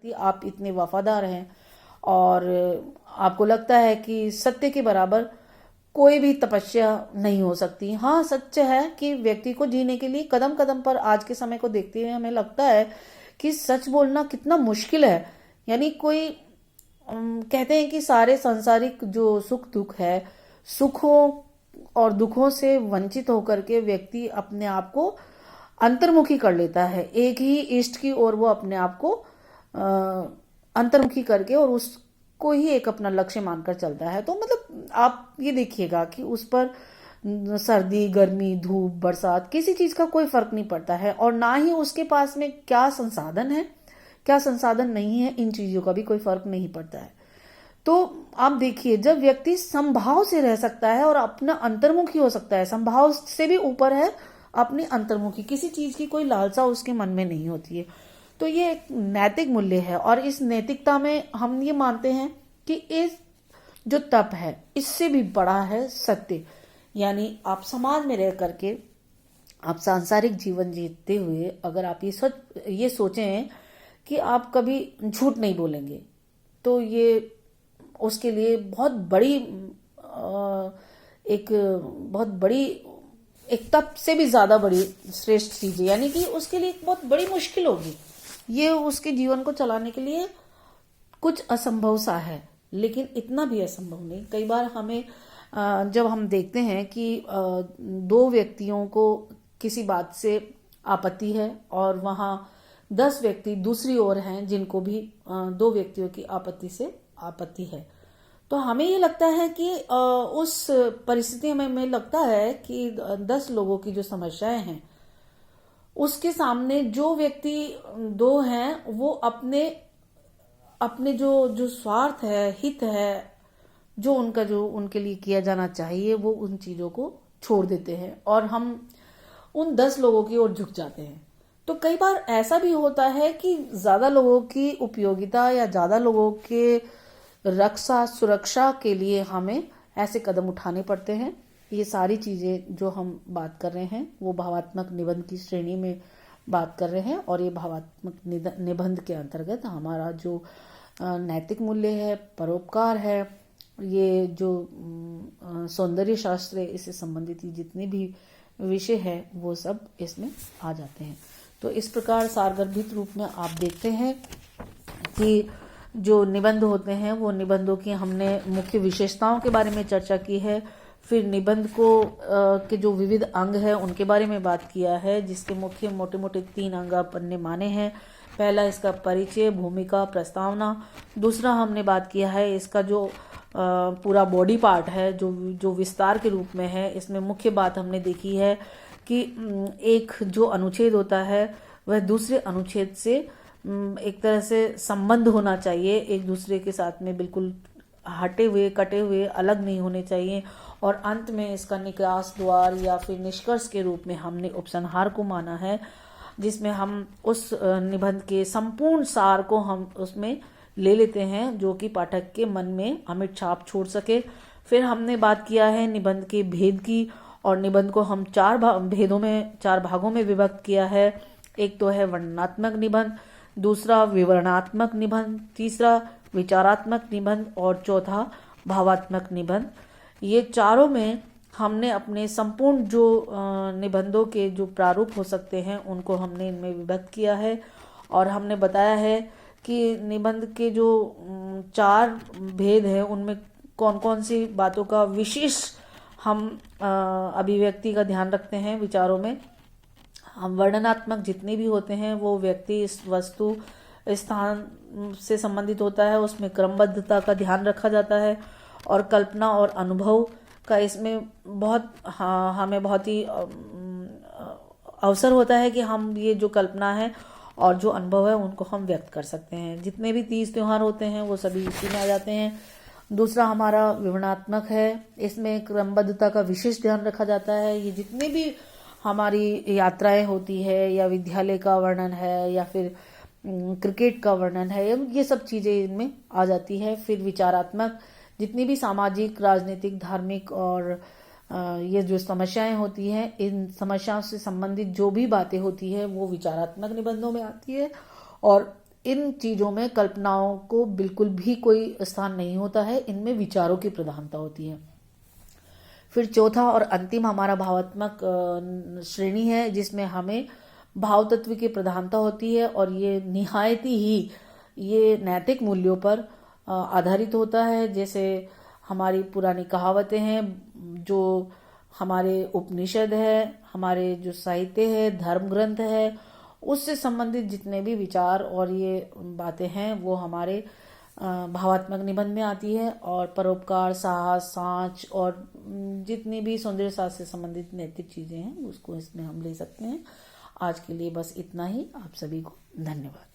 कि आप इतने वफादार हैं और आपको लगता है कि सत्य के बराबर कोई भी तपस्या नहीं हो सकती। हाँ, सच है कि व्यक्ति को जीने के लिए कदम कदम पर आज के समय को देखते हुए हमें लगता है कि सच बोलना कितना मुश्किल है। यानी कोई कहते हैं कि सारे सांसारिक जो सुख दुख है, सुखों और दुखों से वंचित होकर के व्यक्ति अपने आप को अंतर्मुखी कर लेता है। एक ही इष्ट की ओर वो अपने आप को अंतर्मुखी करके और उसको ही एक अपना लक्ष्य मानकर चलता है। तो मतलब आप ये देखिएगा कि उस पर सर्दी, गर्मी, धूप, बरसात किसी चीज का कोई फर्क नहीं पड़ता है, और ना ही उसके पास में क्या संसाधन है क्या संसाधन नहीं है, इन चीजों का भी कोई फर्क नहीं पड़ता है। तो आप देखिए, जब व्यक्ति समभाव से रह सकता है और अपना अंतर्मुखी हो सकता है, समभाव से भी ऊपर है अपनी अंतर्मुखी, किसी चीज की कोई लालसा उसके मन में नहीं होती है, तो ये एक नैतिक मूल्य है। और इस नैतिकता में हम ये मानते हैं कि इस जो तप है इससे भी बड़ा है सत्य। यानी आप समाज में रह करके आप सांसारिक जीवन जीते हुए अगर आप ये सोचें कि आप कभी झूठ नहीं बोलेंगे, तो ये उसके लिए बहुत बड़ी एक तप से भी ज्यादा बड़ी श्रेष्ठ चीज है। यानी कि उसके लिए बहुत बड़ी मुश्किल होगी, ये उसके जीवन को चलाने के लिए कुछ असंभव सा है, लेकिन इतना भी असंभव नहीं। कई बार हमें जब हम देखते हैं कि दो व्यक्तियों को किसी बात से आपत्ति है और वहां 10 व्यक्ति दूसरी ओर हैं जिनको भी दो व्यक्तियों की आपत्ति से आपत्ति है, तो हमें ये लगता है कि उस परिस्थिति में हमें लगता है कि 10 लोगों की जो समस्याएं हैं उसके सामने जो व्यक्ति दो हैं वो अपने अपने जो स्वार्थ है, हित है, जो उनके लिए किया जाना चाहिए, वो उन चीजों को छोड़ देते हैं और हम उन 10 लोगों की ओर झुक जाते हैं। तो कई बार ऐसा भी होता है कि ज्यादा लोगों की उपयोगिता या ज्यादा लोगों के रक्षा सुरक्षा के लिए हमें ऐसे कदम उठाने पड़ते हैं। ये सारी चीजें जो हम बात कर रहे हैं वो भावात्मक निबंध की श्रेणी में बात कर रहे हैं, और ये भावात्मक निबंध के अंतर्गत हमारा जो नैतिक मूल्य है, परोपकार है, ये जो सौंदर्य शास्त्र है, इससे संबंधित जितने भी विषय है वो सब इसमें आ जाते हैं। तो इस प्रकार सारगर्भित रूप में आप देखते हैं कि जो निबंध होते हैं वो निबंधों की हमने मुख्य विशेषताओं के बारे में चर्चा की है, फिर निबंध को के जो विविध अंग है उनके बारे में बात किया है, जिसके मुख्य मोटे मोटे 3 अंग अपन ने माने हैं। पहला इसका परिचय, भूमिका, प्रस्तावना। दूसरा हमने बात किया है इसका जो पूरा बॉडी पार्ट है जो विस्तार के रूप में है। इसमें मुख्य बात हमने देखी है कि एक जो अनुच्छेद होता है वह दूसरे अनुच्छेद से एक तरह से संबंध होना चाहिए, एक दूसरे के साथ में बिल्कुल हटे हुए कटे हुए अलग नहीं होने चाहिए। और अंत में इसका निकास द्वार या फिर निष्कर्ष के रूप में हमने उपसंहार को माना है, जिसमें हम उस निबंध के संपूर्ण सार को हम उसमें ले लेते हैं जो कि पाठक के मन में अमिट छाप छोड़ सके। फिर हमने बात किया है निबंध के भेद की, और निबंध को हम 4 भागों में विभक्त किया है। एक तो है वर्णनात्मक निबंध, दूसरा विवरणात्मक निबंध, तीसरा विचारात्मक निबंध और चौथा भावात्मक निबंध। ये चारों में हमने अपने संपूर्ण जो निबंधों के जो प्रारूप हो सकते हैं उनको हमने इनमें विभक्त किया है, और हमने बताया है कि निबंध के जो 4 भेद हैं उनमें कौन कौन सी बातों का विशेष हम अभिव्यक्ति का ध्यान रखते हैं विचारों में। हम वर्णनात्मक जितने भी होते हैं वो व्यक्ति, इस वस्तु, स्थान से संबंधित होता है, उसमें क्रमबद्धता का ध्यान रखा जाता है। और कल्पना और अनुभव का इसमें हमें बहुत ही अवसर होता है कि हम ये जो कल्पना है और जो अनुभव है उनको हम व्यक्त कर सकते हैं। जितने भी 30 त्योहार होते हैं वो सभी इसी में आ जाते हैं। दूसरा हमारा विवरणात्मक है, इसमें क्रमबद्धता का विशेष ध्यान रखा जाता है। ये जितने भी हमारी यात्राएं होती है या विद्यालय का वर्णन है या फिर क्रिकेट का वर्णन है, ये सब चीजें इनमें आ जाती है। फिर विचारात्मक, जितनी भी सामाजिक, राजनीतिक, धार्मिक और ये जो समस्याएं होती हैं, इन समस्याओं से संबंधित जो भी बातें होती है वो विचारात्मक निबंधों में आती है। और इन चीजों में कल्पनाओं को बिल्कुल भी कोई स्थान नहीं होता है, इनमें विचारों की प्रधानता होती है। फिर चौथा और अंतिम हमारा भावात्मक श्रेणी है, जिसमें हमें भाव तत्व की प्रधानता होती है, और ये निहायती ही ये नैतिक मूल्यों पर आधारित होता है। जैसे हमारी पुरानी कहावतें हैं, जो हमारे उपनिषद है, हमारे जो साहित्य है, धर्म ग्रंथ है, उससे संबंधित जितने भी विचार और ये बातें हैं वो हमारे भावात्मक निबंध में आती है। और परोपकार, साहस, सांच और जितनी भी सौंदर्य शास्त्र से संबंधित नैतिक चीजें हैं उसको इसमें हम ले सकते हैं। आज के लिए बस इतना ही। आप सभी को धन्यवाद।